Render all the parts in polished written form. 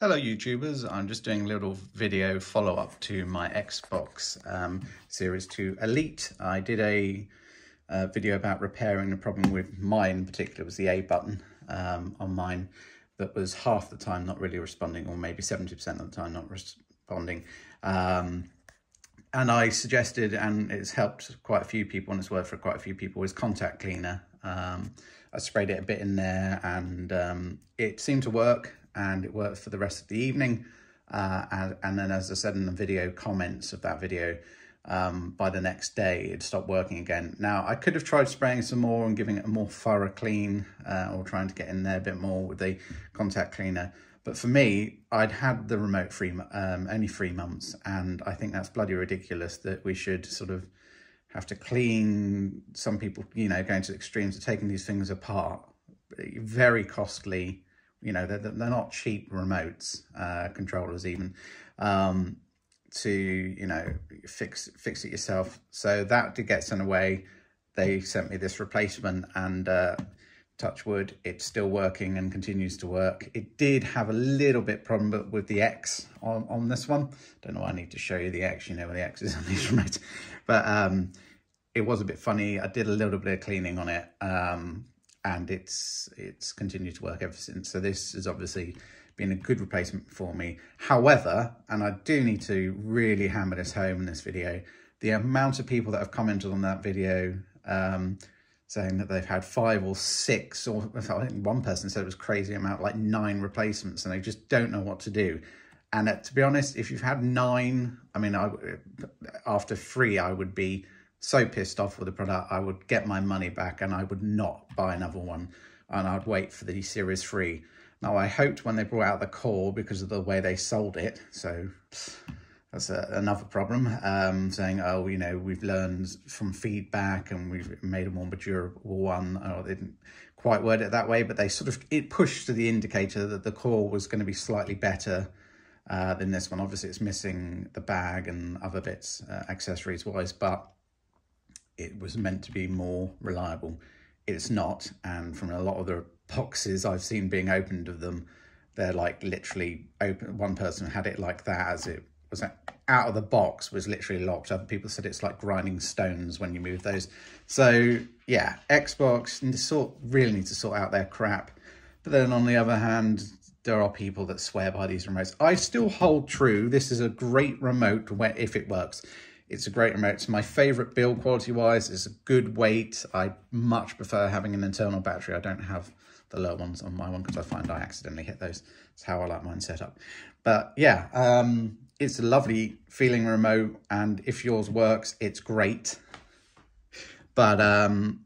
Hello YouTubers, I'm just doing a little video follow-up to my Xbox Series 2 Elite. I did a video about repairing the problem with mine in particular, was the A button on mine that was half the time not really responding, or maybe 70% of the time not responding. And I suggested, and it's helped quite a few people and it's worked for quite a few people, is contact cleaner. I sprayed it a bit in there and it seemed to work, and it worked for the rest of the evening. And then, as I said in the video comments of that video, by the next day it stopped working again. Now, I could have tried spraying some more and giving it a more thorough clean, or trying to get in there a bit more with the contact cleaner. But for me, I'd had the remote only 3 months, and I think that's bloody ridiculous that we should sort of have to clean. Some people, going to the extremes of taking these things apart. Very costly. They're not cheap remotes, controllers even, to, fix it yourself. So that did get sent away. They sent me this replacement, and touch wood, it's still working and continues to work. It did have a little bit problem with the X on this one. Don't know why I need to show you the X, where the X is on these remotes. But it was a bit funny. I did a little bit of cleaning on it. And it's continued to work ever since. So this has obviously been a good replacement for me. However, and I do need to really hammer this home in this video, the amount of people that have commented on that video saying that they've had 5 or 6, or I think one person said it was crazy amount, like 9 replacements, and they just don't know what to do. And to be honest, if you've had 9, I mean, after 3, I would be so pissed off with the product. I would get my money back and I would not buy another one, and I'd wait for the Series 3. Now, I hoped when they brought out the Core, because of the way they sold it, so that's another problem, saying, oh, we've learned from feedback and we've made a more durable one. Oh, they didn't quite word it that way, but they it pushed to the indicator that the Core was going to be slightly better than this one. Obviously, it's missing the bag and other bits, accessories-wise, but it was meant to be more reliable. It's not, and from a lot of the boxes I've seen being opened of them, they're like literally open. One person had it like that, as it was out of the box, was literally locked. Other people said it's like grinding stones when you move those. So yeah, Xbox really need to sort out their crap. But then on the other hand, there are people that swear by these remotes. I still hold true. This is a great remote if it works. It's a great remote. It's my favourite build quality-wise. It's a good weight. I much prefer having an internal battery. I don't have the lower ones on my one because I find I accidentally hit those. That's how I like mine set up. But yeah, it's a lovely feeling remote, and if yours works, it's great. But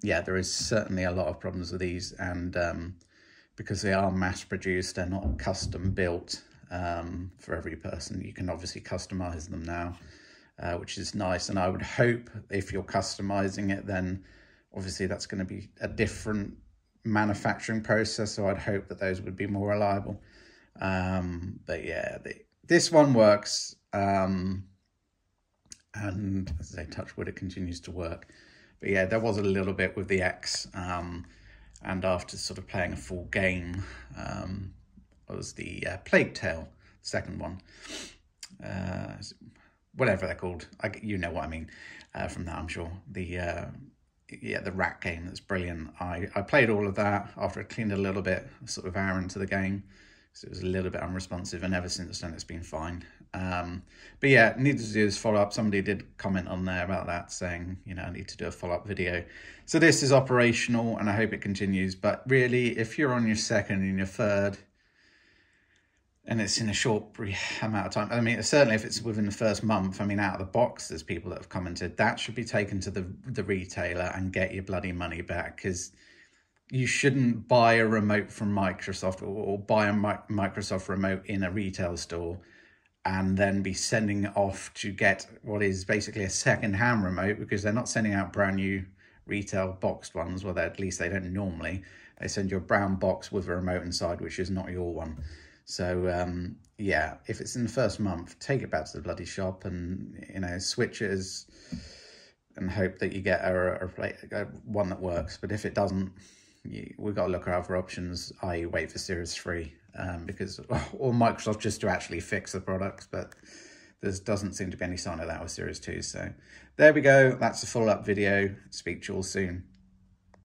yeah, there is certainly a lot of problems with these, and because they are mass-produced, they're not custom-built for every person. You can obviously customise them now. Which is nice, and I would hope if you're customizing it, then obviously that's going to be a different manufacturing process, so I'd hope that those would be more reliable. But yeah, this one works, and as I say, touch wood, it continues to work. But yeah, there was a little bit with the X, and after sort of playing a full game, was the Plague Tale, second one. Whatever they're called, you know what I mean from that, I'm sure. The rat game, that's brilliant. I played all of that after I cleaned a little bit, sort of hour into the game, so it was a little bit unresponsive, and ever since then it's been fine. But yeah, needed to do this follow-up. Somebody did comment on there about that, saying, I need to do a follow-up video. So this is operational, and I hope it continues. But really, if you're on your second and your third, and it's in a short amount of time. I mean, certainly if it's within the first month, I mean, out of the box, there's people that have commented, that should be taken to the retailer and get your bloody money back, because you shouldn't buy a remote from Microsoft or buy a Microsoft remote in a retail store and then be sending it off to get what is basically a second-hand remote, because they're not sending out brand new retail boxed ones. Well, at least they don't normally. They send you a brown box with a remote inside, which is not your one. So, yeah, if it's in the first month, take it back to the bloody shop and, switch it and hope that you get a one that works. But if it doesn't, we've got to look at other options, i.e. wait for Series 3. because, or Microsoft just to actually fix the products, but there doesn't seem to be any sign of that with Series 2. So there we go. That's a follow-up video. Speak to you all soon.